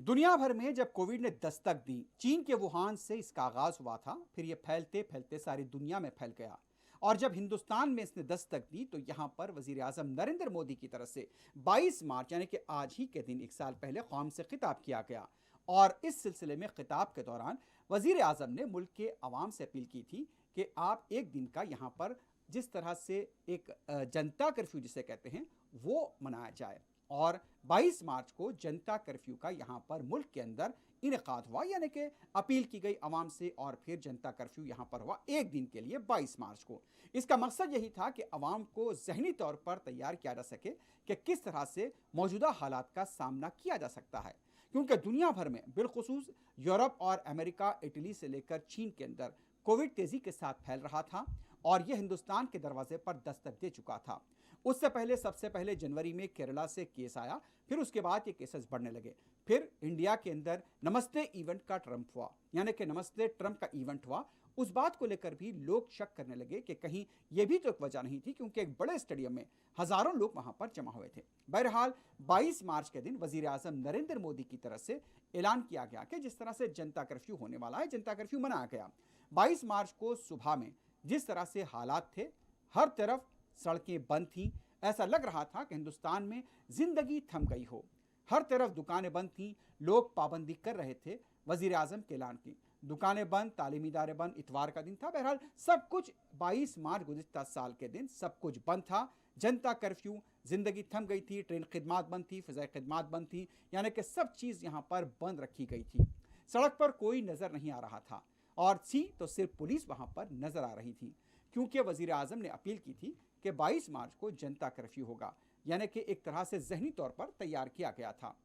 दुनिया भर में जब कोविड ने दस्तक दी, चीन के वुहान से इसका आगाज हुआ था। फिर ये फैलते फैलते सारी दुनिया में फैल गया। और जब हिंदुस्तान में इसने दस्तक दी तो यहां पर वजीर आजम नरेंद्र मोदी की तरफ से 22 मार्च यानी कि आज ही के दिन एक साल पहले कौम से खिताब किया गया। और इस सिलसिले में खिताब के दौरान वजीर आजम ने मुल्क के अवाम से अपील की थी कि आप एक दिन का यहाँ पर जिस तरह से एक जनता कर्फ्यू जिसे कहते हैं वो मनाया जाए। और 22 मार्च को जनता कर्फ्यू का यहाँ पर मुल्क के अंदर इनेकाद हुआ, यानी कि अपील की गई अवाम से और फिर जनता कर्फ्यू यहाँ पर हुआ एक दिन के लिए 22 मार्च को। इसका मकसद यही था कि अवाम को जहनी तौर पर तैयार किया जा सके कि किस तरह से मौजूदा हालात का सामना किया जा सकता है, क्योंकि दुनिया भर में बिलखुसूस यूरोप और अमेरिका, इटली से लेकर चीन के अंदर कोविड तेजी के साथ फैल रहा था और यह हिंदुस्तान के दरवाजे पर दस्तक दे चुका था। उससे पहले सबसे पहले जनवरी में केरला से केस आया, फिर उसके बाद ये केसेस बढ़ने लगे। फिर इंडिया के अंदर नमस्ते इवेंट का ट्रंप हुआ, यानी कि नमस्ते ट्रंप का इवेंट हुआ। उस बात को लेकर भी लोग शक करने लगे कि कहीं यह भी तो एक वजह नहीं थी, क्योंकि एक बड़े स्टेडियम में हजारों लोग वहां पर जमा हुए थे। बहरहाल 22 मार्च के दिन वजीर आजम नरेंद्र मोदी की तरफ से ऐलान किया गया कि जिस तरह से जनता कर्फ्यू होने वाला है, जनता कर्फ्यू मनाया गया। 22 मार्च को सुबह में जिस तरह से हालात थे, हर तरफ सड़कें बंद थीं, ऐसा लग रहा था कि हिंदुस्तान में जिंदगी थम गई हो। हर तरफ दुकानें बंद थीं, लोग पाबंदी कर रहे थे वजीर आजम के ऐलान की। दुकानें बंद, तालीमी इदारे बंद, इतवार का दिन था। बहरहाल सब कुछ 22 मार्च गुज़िश्ता साल के दिन सब कुछ बंद था। जनता कर्फ्यू, जिंदगी थम गई थी, ट्रेन खिदमात बंद थी, फ़िज़ाई खिदमात बंद थी, यानी कि सब चीज़ यहाँ पर बंद रखी गई थी। सड़क पर कोई नज़र नहीं आ रहा था और तो सिर्फ पुलिस वहां पर नजर आ रही थी, क्योंकि वजीर आजम ने अपील की थी कि 22 मार्च को जनता कर्फ्यू होगा, यानी कि एक तरह से जहनी तौर पर तैयार किया गया था।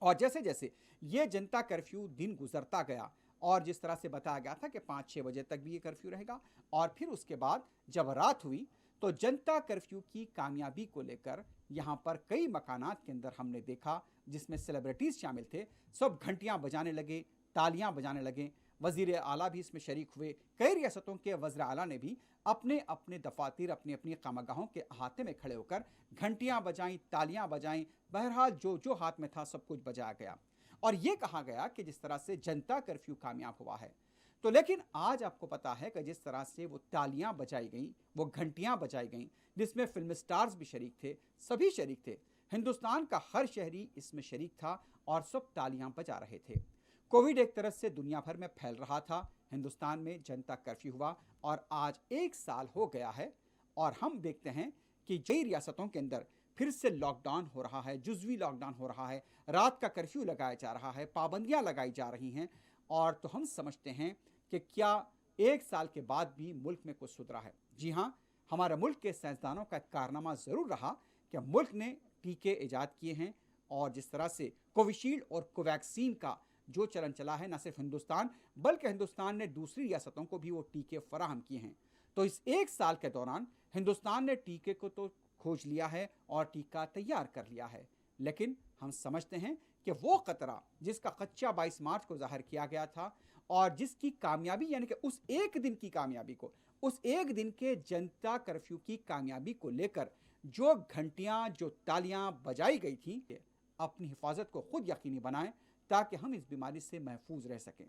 और जैसे जैसे ये जनता कर्फ्यू दिन गुजरता गया और जिस तरह से बताया गया था कि 5-6 बजे तक भी ये कर्फ्यू रहेगा, और फिर उसके बाद जब रात हुई तो जनता कर्फ्यू की कामयाबी को लेकर यहाँ पर कई मकानात के अंदर हमने देखा, जिसमें सेलिब्रिटीज शामिल थे, सब घंटियां बजाने लगे, तालियां बजाने लगे। वजीर आला भी इसमें शरीक हुए। कई रियासतों के वज़ीर आला ने भी अपने अपने दफातर, अपनी अपनी खामगाहों के अहाते में खड़े होकर घंटियां बजाईं, तालियां बजाईं। बहरहाल जो जो हाथ में था सब कुछ बजाया गया और यह कहा गया कि जिस तरह से जनता कर्फ्यू कामयाब हुआ है। तो लेकिन आज आपको पता है कि जिस तरह से वो तालियां बजाई गई, वो घंटियां बजाई गई, जिसमें फिल्म स्टार्स भी शरीक थे, सभी शरीक थे, हिंदुस्तान का हर शहरी इसमें शरीक था और सब तालियां बजा रहे थे। कोविड एक तरह से दुनिया भर में फैल रहा था, हिंदुस्तान में जनता कर्फ्यू हुआ और आज एक साल हो गया है और हम देखते हैं कि कई रियासतों के अंदर फिर से लॉकडाउन हो रहा है, जुज़वी लॉकडाउन हो रहा है, रात का कर्फ्यू लगाया जा रहा है, पाबंदियां लगाई जा रही हैं। और तो हम समझते हैं कि क्या एक साल के बाद भी मुल्क में कुछ सुधरा है? जी हाँ, हमारे मुल्क के साइंसदानों का कारनामा ज़रूर रहा कि मुल्क ने टीके ईजाद किए हैं और जिस तरह से कोविशील्ड और कोवैक्सीन का जो चलन चला है, न सिर्फ हिंदुस्तान बल्कि हिंदुस्तान ने दूसरी रियासतों को भी वो टीके फराहम किए हैं। तो इस एक साल के दौरान हिंदुस्तान ने टीके को तो खोज लिया है और टीका तैयार कर लिया है, लेकिन हम समझते हैं कि वो खतरा जिसका कच्चा 22 मार्च को जाहिर किया गया था और जिसकी कामयाबी, यानी कि उस एक दिन की कामयाबी को, उस एक दिन के जनता कर्फ्यू की कामयाबी को लेकर जो घंटियां, जो तालियां बजाई गई थी, अपनी हिफाजत को खुद यकीनी बनाएं ताकि हम इस बीमारी से महफूज रह सकें।